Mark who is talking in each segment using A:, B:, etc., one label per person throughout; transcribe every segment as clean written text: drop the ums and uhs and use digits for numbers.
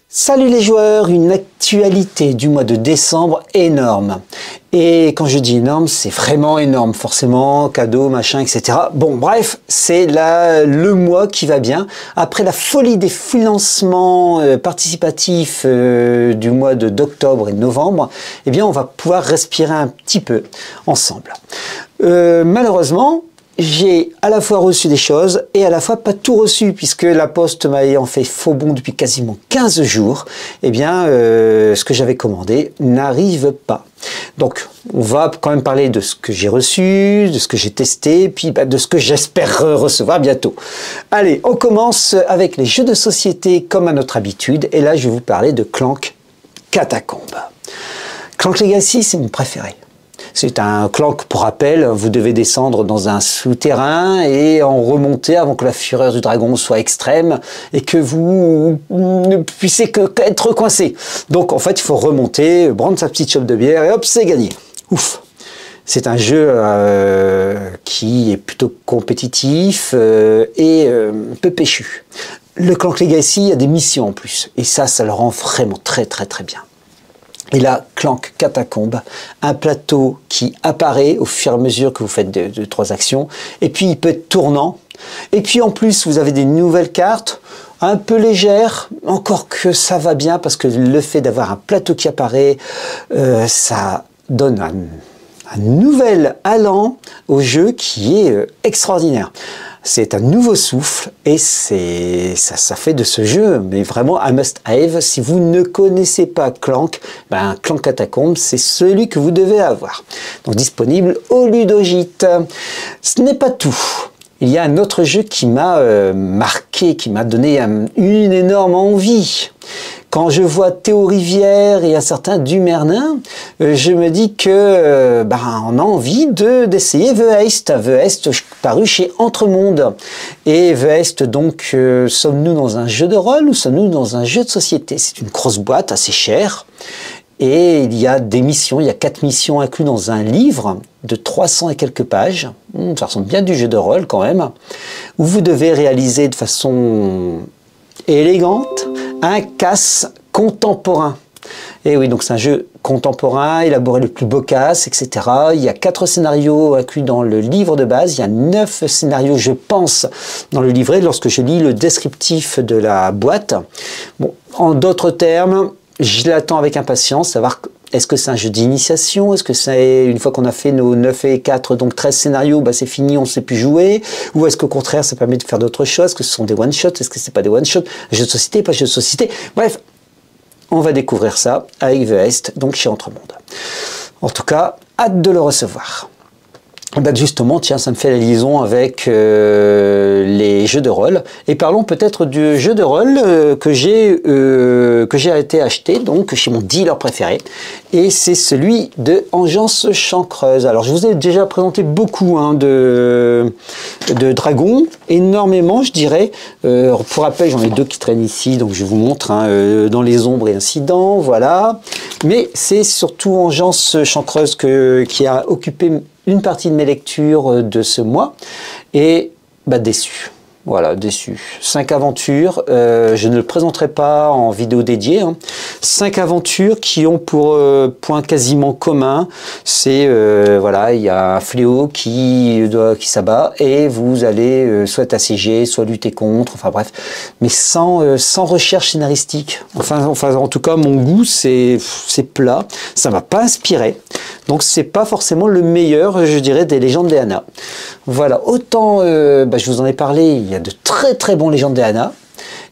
A: Salut les joueurs, une actualité du mois de décembre énorme. Et quand je dis énorme, c'est vraiment énorme, forcément, cadeaux, machin, etc. Bon, bref, c'est le mois qui va bien. Après la folie des financements participatifs du mois d'octobre et de novembre, eh bien, on va pouvoir respirer un petit peu ensemble. Malheureusement, j'ai à la fois reçu des choses et à la fois pas tout reçu, puisque la poste m'ayant fait faux bond depuis quasiment 15 jours, eh bien, ce que j'avais commandé n'arrive pas. Donc, on va quand même parler de ce que j'ai reçu, de ce que j'ai testé, puis de ce que j'espère recevoir bientôt. Allez, on commence avec les jeux de société comme à notre habitude, et là, je vais vous parler de Clank Catacombs. Clank Legacy, c'est mon préféré. C'est un Clank, pour rappel, vous devez descendre dans un souterrain et en remonter avant que la fureur du dragon soit extrême et que vous ne puissiez qu'être coincé. Donc en fait, il faut remonter, prendre sa petite chope de bière et hop, c'est gagné. Ouf! C'est un jeu qui est plutôt compétitif et peu péchu. Le Clank Legacy a des missions en plus et ça le rend vraiment très bien. Et là, Clank Catacombs, un plateau qui apparaît au fur et à mesure que vous faites de 3 actions. Et puis, il peut être tournant. Et puis, en plus, vous avez des nouvelles cartes, un peu légères, encore que ça va bien, parce que le fait d'avoir un plateau qui apparaît, ça donne un nouvel allant au jeu qui est extraordinaire. C'est un nouveau souffle et ça fait de ce jeu mais vraiment un must-have. Si vous ne connaissez pas Clank, Clank Catacombs, c'est celui que vous devez avoir. Donc disponible au Ludogite. Ce n'est pas tout. Il y a un autre jeu qui m'a marqué, qui m'a donné une énorme envie. Quand je vois Théo Rivière et un certain Dumernin, je me dis que on a envie d'essayer The Heist. The Heist paru chez Entremonde. Et The Heist, donc, sommes-nous dans un jeu de rôle ou sommes-nous dans un jeu de société? C'est une grosse boîte assez chère. Et il y a des missions, il y a 4 missions incluses dans un livre de 300 et quelques pages. Ça ressemble bien du jeu de rôle quand même. Où vous devez réaliser de façon élégante un casse contemporain. Et oui, donc c'est un jeu contemporain, élaborer le plus beau casse, etc. Il y a 4 scénarios inclus dans le livre de base. Il y a 9 scénarios, je pense, dans le livret, lorsque je lis le descriptif de la boîte. Bon, en d'autres termes, je l'attends avec impatience, savoir est-ce que c'est un jeu d'initiation, est-ce que c'est une fois qu'on a fait nos 9 et 4, donc 13 scénarios, c'est fini, on ne sait plus jouer, ou est-ce qu'au contraire ça permet de faire d'autres choses, est-ce que ce sont des one-shots, est-ce que c'est pas des one-shots, jeu de société, pas jeu de société, bref, on va découvrir ça avec The Heist, donc chez Entremonde. En tout cas, hâte de le recevoir. Justement, tiens, ça me fait la liaison avec les jeux de rôle. Et parlons peut-être du jeu de rôle que j'ai été acheté donc chez mon dealer préféré. Et c'est celui de Engeance Chancreuse. Alors, je vous ai déjà présenté beaucoup de dragons, énormément, je dirais. Pour rappel, j'en ai 2 qui traînent ici, donc je vous montre dans les ombres et incidents, voilà. Mais c'est surtout Engeance Chancreuse qui a occupé une partie de mes lectures de ce mois et déçu. Voilà, déçu. 5 aventures, je ne le présenterai pas en vidéo dédiée. 5 aventures qui ont pour point quasiment commun, c'est voilà, il y a un fléau qui s'abat et vous allez soit assiéger, soit lutter contre, enfin bref, mais sans recherche scénaristique. Enfin, en tout cas, mon goût, c'est plat, ça m'a pas inspiré. Donc c'est pas forcément le meilleur, je dirais, des légendes d'Eana. Voilà, autant je vous en ai parlé, il y a de très bons légendes d'Eana,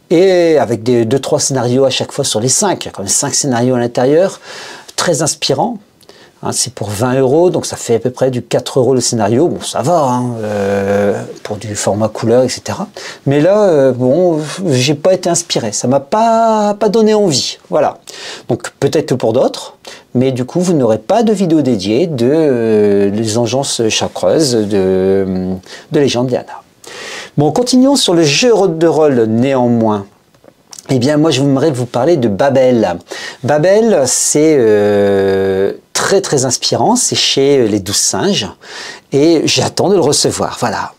A: et avec 2-3 scénarios à chaque fois sur les 5, il y a quand même 5 scénarios à l'intérieur, très inspirants. C'est pour 20 €, donc ça fait à peu près du 4 € le scénario. Bon, ça va, pour du format couleur, etc. Mais là, j'ai pas été inspiré. Ça m'a pas donné envie. Voilà. Donc peut-être que pour d'autres, mais du coup, vous n'aurez pas de vidéo dédiée de les Engeances Chancreuses de Légende d'Eana. Bon, continuons sur le jeu de rôle néanmoins. Eh bien, moi, je voudrais vous parler de Babel. Babel, c'est très inspirant, c'est chez les 12 singes, et j'attends de le recevoir, voilà.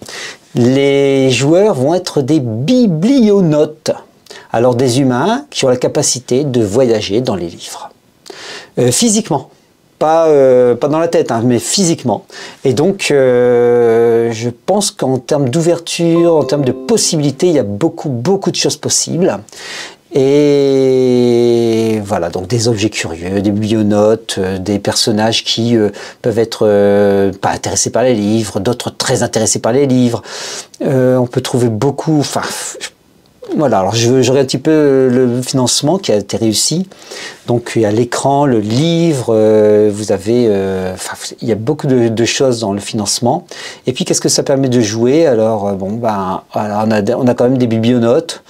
A: Les joueurs vont être des biblionautes. Alors des humains qui ont la capacité de voyager dans les livres. Physiquement. Pas dans la tête, hein, mais physiquement. Et donc, je pense qu'en termes d'ouverture, en termes de possibilités, il y a beaucoup de choses possibles. Et voilà, donc des objets curieux, des biblionotes, des personnages qui peuvent être pas intéressés par les livres, d'autres très intéressés par les livres. On peut trouver beaucoup... Enfin, voilà, alors je regarde un petit peu le financement qui a été réussi. Donc il y a l'écran, le livre, vous avez, il y a beaucoup de choses dans le financement. Et puis qu'est-ce que ça permet de jouer? Alors bon, ben, voilà, on a quand même des biblionotes.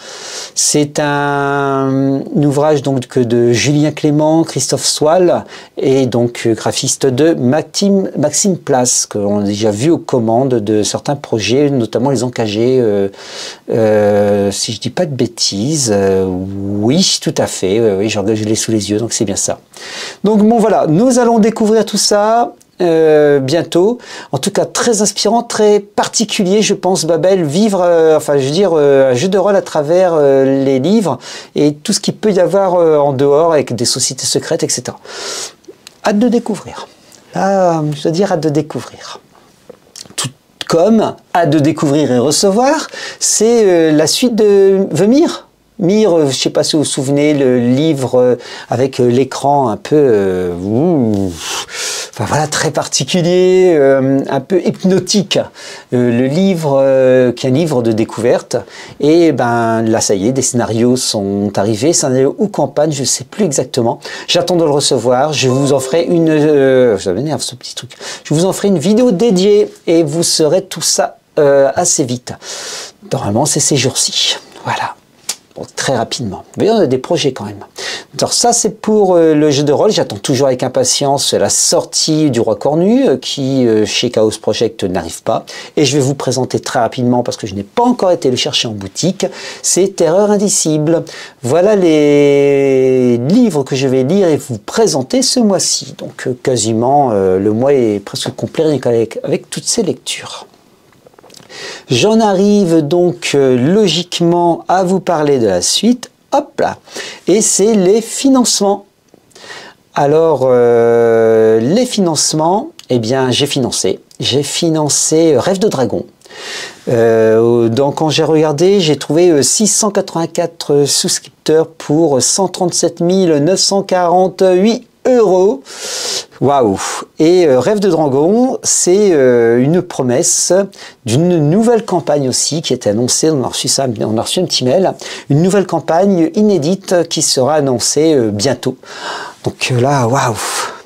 A: C'est un ouvrage donc de Julien Clément, Christophe Soile et donc graphiste de Maxime Place, qu'on a déjà vu aux commandes de certains projets, notamment les encagés. Si je dis pas de bêtises, oui, tout à fait, oui, je l'ai sous les yeux, donc c'est bien ça. Donc bon voilà, nous allons découvrir tout ça bientôt. En tout cas, très inspirant, très particulier, je pense, Babel, vivre, enfin, je veux dire, un jeu de rôle à travers les livres et tout ce qu'il peut y avoir en dehors avec des sociétés secrètes, etc. Hâte de découvrir. Là, je dois dire, hâte de découvrir. Tout comme hâte de découvrir et recevoir, c'est la suite de The Mir. Mir, je ne sais pas si vous vous souvenez, le livre avec l'écran un peu, enfin voilà, très particulier, un peu hypnotique. Le livre, qui est un livre de découverte. Et ben là, ça y est, des scénarios sont arrivés, scénario ou campagne, je ne sais plus exactement. J'attends de le recevoir. Je vous en ferai une, ça m'énerve ce petit truc. Je vous en ferai une vidéo dédiée et vous saurez tout ça assez vite. Normalement, c'est ces jours-ci. Voilà. Bon, très rapidement. Mais on a des projets quand même. Alors ça, c'est pour le jeu de rôle. J'attends toujours avec impatience la sortie du Roi Cornu qui, chez Chaos Project, n'arrive pas. Et je vais vous présenter très rapidement, parce que je n'ai pas encore été le chercher en boutique, c'est Terreur Indicible. Voilà les livres que je vais lire et vous présenter ce mois-ci. Donc quasiment, le mois est presque complet avec toutes ces lectures. J'en arrive donc logiquement à vous parler de la suite. Hop là. Et c'est les financements. Alors, les financements, eh bien, j'ai financé. J'ai financé Rêve de Dragon. Donc, quand j'ai regardé, j'ai trouvé 684 souscripteurs pour 137 948 €. Waouh! Et Rêve de Dragon, c'est une promesse d'une nouvelle campagne aussi qui est annoncée. On a reçu ça, on a reçu un petit mail. Une nouvelle campagne inédite qui sera annoncée bientôt. Donc là, waouh!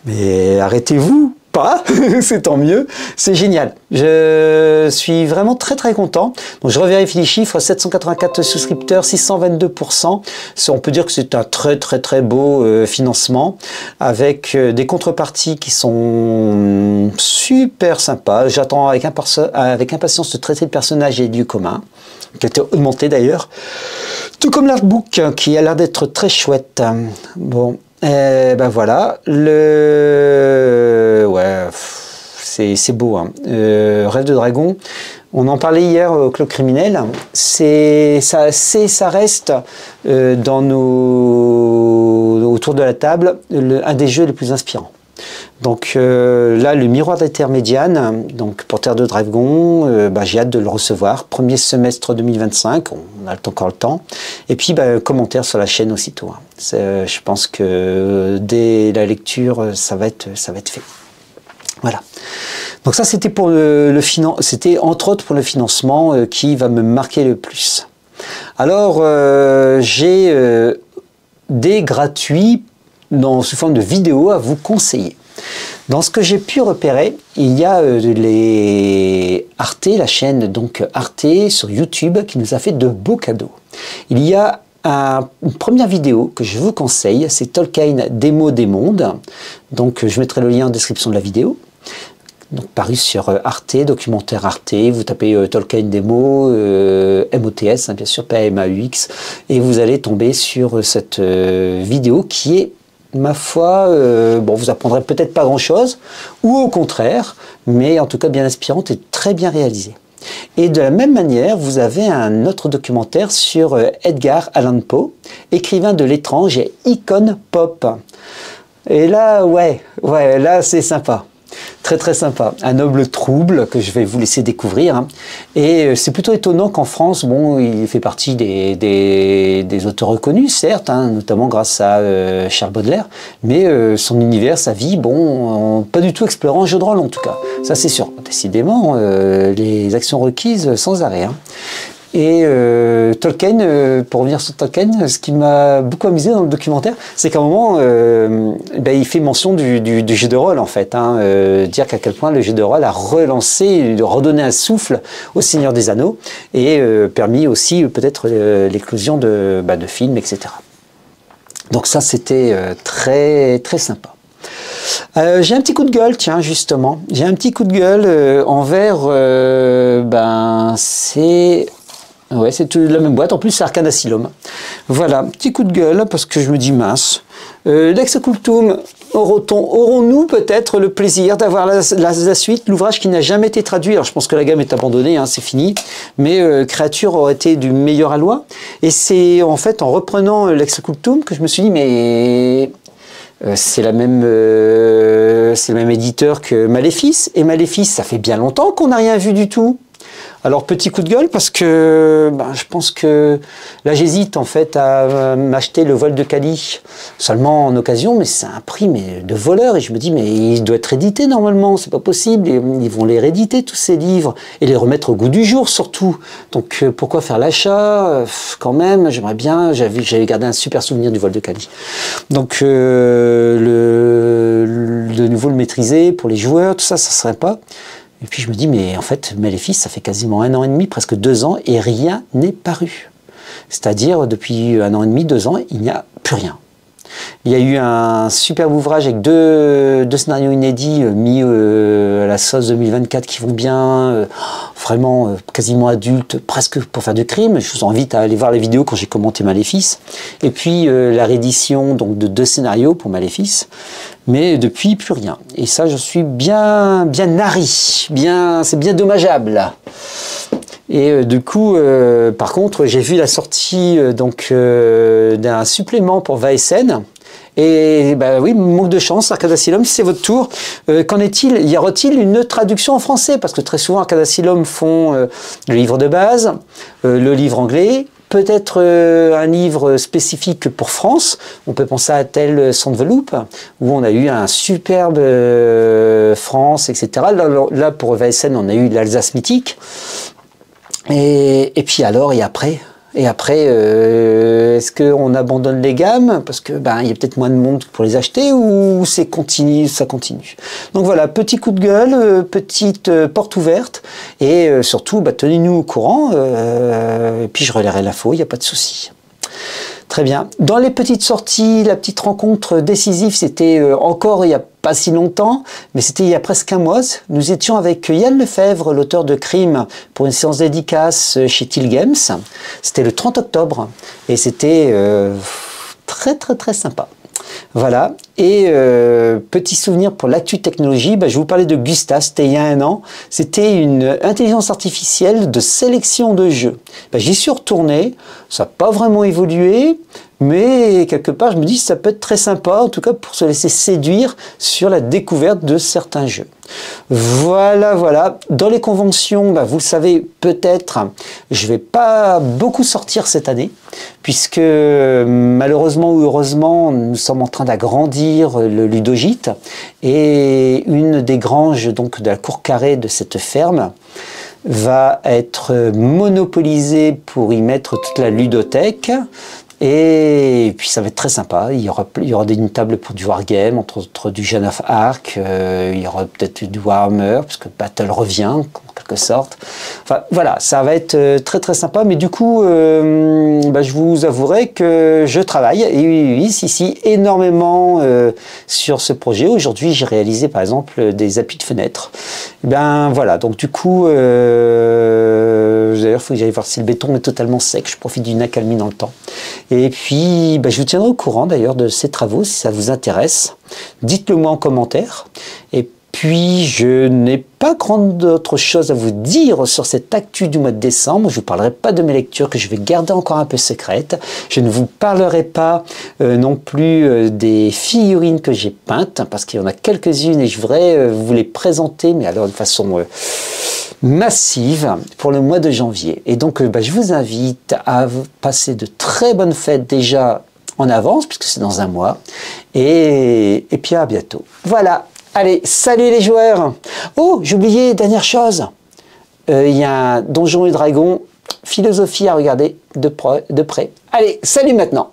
A: Mais arrêtez-vous! Pas, c'est tant mieux, c'est génial. Je suis vraiment très content. Donc je revérifie les chiffres, 784 souscripteurs, 622%. On peut dire que c'est un très beau financement avec des contreparties qui sont super sympas. J'attends avec impatience de traiter le personnage et du commun, qui a été augmenté d'ailleurs. Tout comme l'artbook qui a l'air d'être très chouette. Bon. Ben voilà, ouais, c'est beau, hein. Rêve de Dragon, on en parlait hier au Club Criminel, ça reste autour de la table un des jeux les plus inspirants. Donc là, le Miroir d'Intermédiane, donc pour Terre de Dragon, j'ai hâte de le recevoir. Premier semestre 2025, on a encore le temps. Et puis, commentaire sur la chaîne aussitôt. Hein. Je pense que dès la lecture, ça va être fait. Voilà. Donc ça, c'était pour c'était entre autres pour le financement qui va me marquer le plus. Alors, j'ai des gratuits sous forme de vidéos à vous conseiller. Dans ce que j'ai pu repérer, il y a les Arte, la chaîne donc Arte sur YouTube qui nous a fait de beaux cadeaux. Il y a une première vidéo que je vous conseille, c'est Tolkien Démo des mondes. Donc je mettrai le lien en description de la vidéo. Donc paru sur Arte, documentaire Arte, vous tapez Tolkien Démo, MOTS, hein, bien sûr, pas MAUX, et vous allez tomber sur cette vidéo qui est, ma foi, bon, vous apprendrez peut-être pas grand-chose, ou au contraire, mais en tout cas bien inspirante et très bien réalisée. Et de la même manière, vous avez un autre documentaire sur Edgar Allan Poe, écrivain de l'étrange et icône pop. Et là, ouais, là c'est sympa. Très très sympa. Un noble trouble que je vais vous laisser découvrir. Hein. Et c'est plutôt étonnant qu'en France, bon, il fait partie des auteurs reconnus, certes, hein, notamment grâce à Charles Baudelaire, mais son univers, sa vie, bon, pas du tout exploré en jeu de rôle en tout cas. Ça c'est sûr. Décidément, les actions requises sans arrêt. Hein. Et Tolkien, pour revenir sur Tolkien, ce qui m'a beaucoup amusé dans le documentaire, c'est qu'à un moment, il fait mention du jeu de rôle en fait, hein, dire qu'à quel point le jeu de rôle a relancé, redonné un souffle au Seigneur des Anneaux et permis aussi peut-être l'éclosion de films, etc. Donc ça c'était très très sympa. J'ai un petit coup de gueule, tiens, justement. J'ai un petit coup de gueule envers, c'est... Ouais, c'est la même boîte, en plus c'est Arcane Asylum. Voilà, petit coup de gueule, parce que je me dis mince. Lex Cultum, aurons-nous peut-être le plaisir d'avoir la suite, l'ouvrage qui n'a jamais été traduit. Alors je pense que la gamme est abandonnée, hein, c'est fini. Mais Créature aurait été du meilleur aloi. Et c'est en fait en reprenant Lex Cultum que je me suis dit, mais... c'est le même éditeur que Maléfice. Et Maléfice, ça fait bien longtemps qu'on n'a rien vu du tout. Alors petit coup de gueule parce que je pense que là j'hésite en fait à m'acheter le vol de Cali seulement en occasion, mais c'est un prix de voleur et je me dis mais il doit être édité normalement, c'est pas possible, ils vont les rééditer tous ces livres et les remettre au goût du jour surtout. Donc pourquoi faire l'achat quand même, j'aimerais bien, j'avais gardé un super souvenir du vol de Cali. Donc de nouveau le maîtriser pour les joueurs, tout ça, ça serait pas. Et puis je me dis, mais en fait, Maléfice, ça fait quasiment 1 an et demi, presque 2 ans, et rien n'est paru. C'est-à-dire, depuis 1 an et demi, 2 ans, il n'y a plus rien. Il y a eu un superbe ouvrage avec deux scénarios inédits mis à la sauce 2024 qui vont bien, vraiment quasiment adultes, presque pour faire du crime. Je vous invite à aller voir les vidéos quand j'ai commenté Maléfice. Et puis la réédition donc, de 2 scénarios pour Maléfice. Mais depuis, plus rien. Et ça, je suis bien nari. C'est bien dommageable. Et du coup, par contre, j'ai vu la sortie d'un supplément pour Vaesen. Et oui, manque de chance, Arcane Asylum, c'est votre tour. Qu'en est-il? Y aura-t-il une traduction en français? Parce que très souvent, Arcane Asylum font le livre de base, le livre anglais, peut-être un livre spécifique pour France. On peut penser à tel Sandveloop, où on a eu un superbe France, etc. Là, pour Vaesen, on a eu l'Alsace mythique. Et puis alors, et après, est-ce qu'on abandonne les gammes parce que il y a peut-être moins de monde pour les acheter ou ça continue. Donc voilà, petit coup de gueule, petite porte ouverte et surtout tenez-nous au courant et puis je relayerai l'info, il n'y a pas de souci. Très bien. Dans les petites sorties, la petite rencontre décisive, c'était encore il n'y a pas si longtemps, mais c'était il y a presque 1 mois. Nous étions avec Yann Lefebvre, l'auteur de Crime, pour une séance dédicace chez Till Games. C'était le 30 octobre et c'était très très très sympa. Voilà, et petit souvenir pour l'actu technologie, je vais vous parlais de Gusta, c'était il y a 1 an, c'était une intelligence artificielle de sélection de jeux. J'y suis retourné, ça n'a pas vraiment évolué, mais quelque part je me dis que ça peut être très sympa, en tout cas pour se laisser séduire sur la découverte de certains jeux. Voilà. Dans les conventions, vous le savez peut-être, je ne vais pas beaucoup sortir cette année, puisque malheureusement ou heureusement, nous sommes en train d'agrandir le ludogite, et une des granges donc, de la cour carrée de cette ferme va être monopolisée pour y mettre toute la ludothèque. Et puis ça va être très sympa, il y aura une table pour du wargame, entre autres du Jeanne of Arc, il y aura peut-être du Warhammer, parce que Battle revient en quelque sorte. Enfin voilà, ça va être très très sympa, mais du coup, je vous avouerai que je travaille, et oui, énormément sur ce projet. Aujourd'hui, j'ai réalisé par exemple des appuis de fenêtre. Voilà, donc du coup, d'ailleurs, il faut que j'aille voir si le béton est totalement sec, je profite d'une accalmie dans le temps. Et puis, je vous tiendrai au courant d'ailleurs de ces travaux si ça vous intéresse. Dites-le moi en commentaire. Et Puis, je n'ai pas grande d'autre chose à vous dire sur cette actu du mois de décembre. Je ne vous parlerai pas de mes lectures que je vais garder encore un peu secrètes. Je ne vous parlerai pas non plus des figurines que j'ai peintes, parce qu'il y en a quelques-unes et je voudrais vous les présenter, mais alors de façon massive pour le mois de janvier. Et donc, je vous invite à passer de très bonnes fêtes déjà en avance, puisque c'est dans un mois. Et puis à bientôt. Voilà. Allez, salut les joueurs! Oh, j'ai oublié, dernière chose. Il y a un Donjons et Dragons philosophie à regarder de près. Allez, salut maintenant!